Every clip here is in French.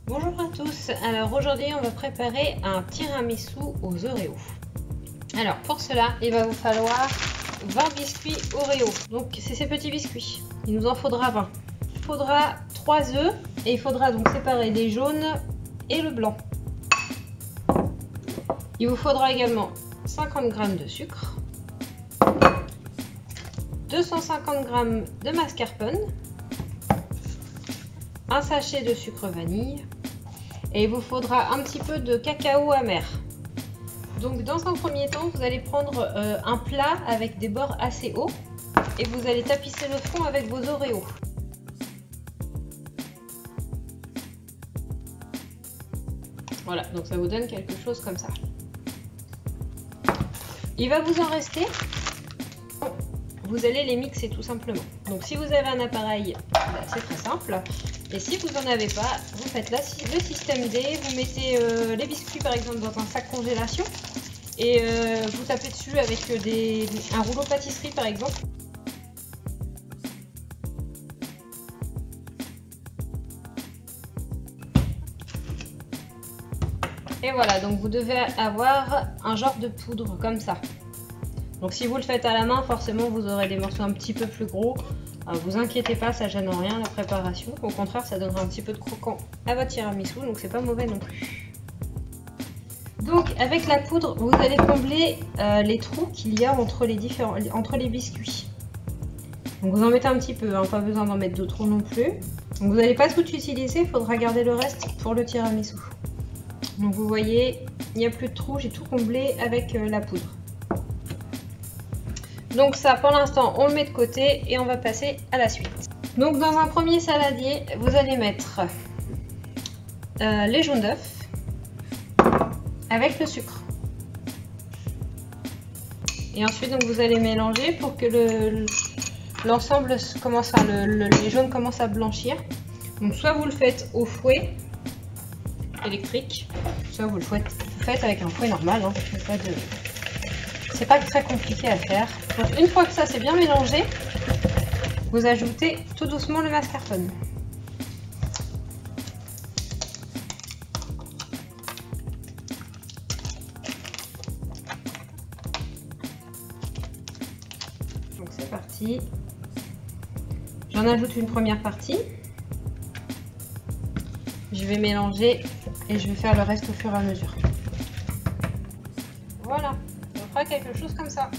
Bonjour à tous, alors aujourd'hui on va préparer un tiramisu aux Oreos. Alors pour cela il va vous falloir 20 biscuits Oreo, donc c'est ces petits biscuits, il nous en faudra 20. Il faudra 3 œufs et il faudra donc séparer les jaunes et le blanc. Il vous faudra également 50 g de sucre, 250 g de mascarpone, un sachet de sucre vanille et il vous faudra un petit peu de cacao amer. Donc dans un premier temps, vous allez prendre un plat avec des bords assez hauts et vous allez tapisser le fond avec vos Oreos. Voilà, donc ça vous donne quelque chose comme ça. Il va vous en rester. Vous allez les mixer tout simplement. Donc si vous avez un appareil, c'est très simple. Et si vous n'en avez pas, vous faites le système D, vous mettez les biscuits par exemple dans un sac congélation et vous tapez dessus avec un rouleau pâtisserie par exemple. Et voilà, donc vous devez avoir un genre de poudre comme ça. Donc si vous le faites à la main, forcément vous aurez des morceaux un petit peu plus gros. Vous inquiétez pas, ça gêne en rien la préparation. Au contraire, ça donnera un petit peu de croquant à votre tiramisu, donc c'est pas mauvais non plus. Donc avec la poudre, vous allez combler les trous qu'il y a entre les biscuits. Donc vous en mettez un petit peu, hein, pas besoin d'en mettre de trop non plus. Donc vous n'allez pas tout utiliser, il faudra garder le reste pour le tiramisu. Donc vous voyez, il n'y a plus de trous, j'ai tout comblé avec la poudre. Donc ça, pour l'instant, on le met de côté et on va passer à la suite. Donc dans un premier saladier, vous allez mettre les jaunes d'œufs avec le sucre. Et ensuite, donc, vous allez mélanger pour que l'ensemble commence les jaunes commencent à blanchir. Donc soit vous le faites au fouet électrique, soit vous le faites avec un fouet normal. Hein, c'est pas très compliqué à faire. Donc une fois que ça c'est bien mélangé, vous ajoutez tout doucement le mascarpone. Donc c'est parti. J'en ajoute une première partie. Je vais mélanger et je vais faire le reste au fur et à mesure. Voilà. On fera quelque chose comme ça.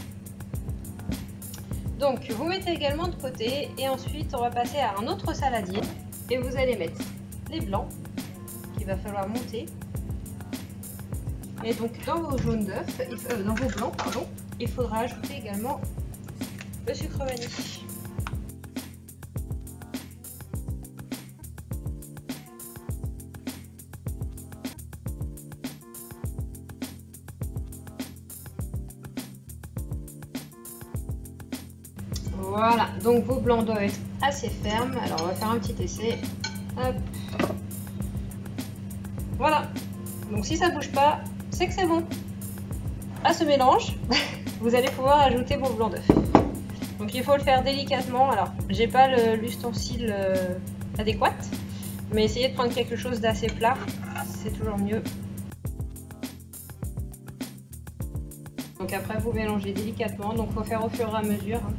Donc vous mettez également de côté et ensuite on va passer à un autre saladier et vous allez mettre les blancs qu'il va falloir monter et donc dans vos jaunes d'œufs, dans vos blancs pardon, il faudra ajouter également le sucre vanille. Voilà, donc vos blancs doivent être assez fermes. Alors on va faire un petit essai. Hop. Voilà, donc si ça bouge pas, c'est que c'est bon. À ce mélange, vous allez pouvoir ajouter vos blancs d'œufs. Donc il faut le faire délicatement. Alors j'ai pas l'ustensile adéquat, mais essayez de prendre quelque chose d'assez plat, c'est toujours mieux. Donc après vous mélangez délicatement, donc il faut faire au fur et à mesure. Hein.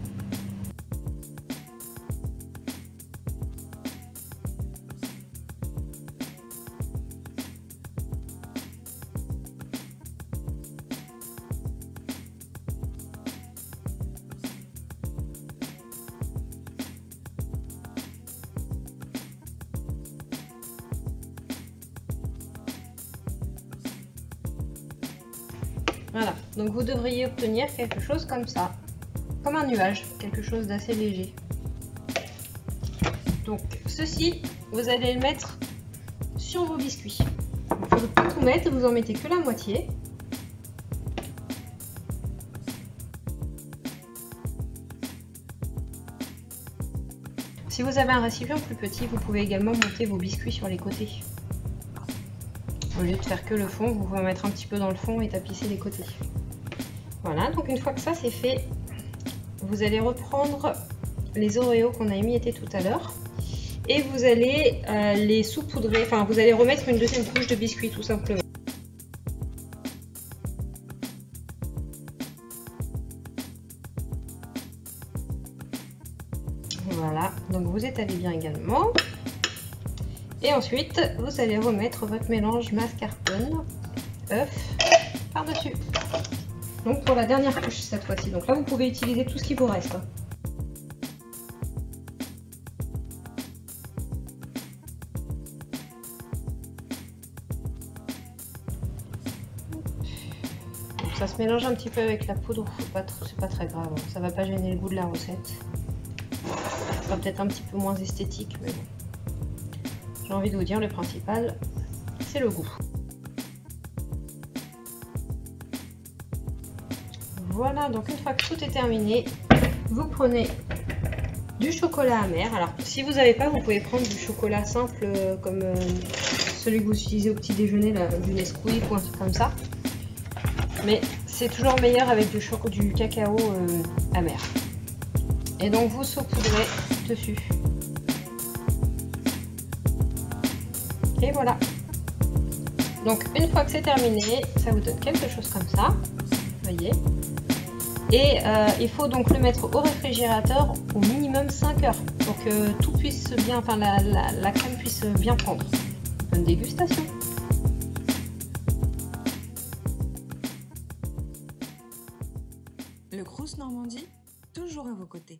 Voilà, donc vous devriez obtenir quelque chose comme ça, comme un nuage, quelque chose d'assez léger. Donc ceci, vous allez le mettre sur vos biscuits. Il ne faut pas tout mettre, vous en mettez que la moitié. Si vous avez un récipient plus petit, vous pouvez également monter vos biscuits sur les côtés. Au lieu de faire que le fond, vous pouvez en mettre un petit peu dans le fond et tapisser les côtés. Voilà, donc une fois que ça c'est fait, vous allez reprendre les Oreos qu'on a émiettés tout à l'heure Et vous allez les saupoudrer, enfin vous allez remettre une deuxième couche de biscuits tout simplement. Voilà, donc vous étalez bien également. Et ensuite, vous allez remettre votre mélange mascarpone, œuf, par-dessus. Donc pour la dernière couche cette fois-ci. Donc là, vous pouvez utiliser tout ce qui vous reste. Donc ça se mélange un petit peu avec la poudre, c'est pas très grave, ça va pas gêner le goût de la recette. Ça sera peut-être un petit peu moins esthétique, mais bon. J'ai envie de vous dire, le principal, c'est le goût. Voilà, donc une fois que tout est terminé, vous prenez du chocolat amer. Alors, si vous n'avez pas, vous pouvez prendre du chocolat simple, comme celui que vous utilisez au petit déjeuner, là, du Nesquik ou un truc comme ça. Mais c'est toujours meilleur avec du cacao amer. Et donc, vous saupoudrez dessus. Et voilà. Donc une fois que c'est terminé, ça vous donne quelque chose comme ça, vous voyez. Et il faut donc le mettre au réfrigérateur au minimum 5 heures pour que tout puisse bien, enfin la crème puisse bien prendre. Bonne dégustation. Le Crous Normandie, toujours à vos côtés.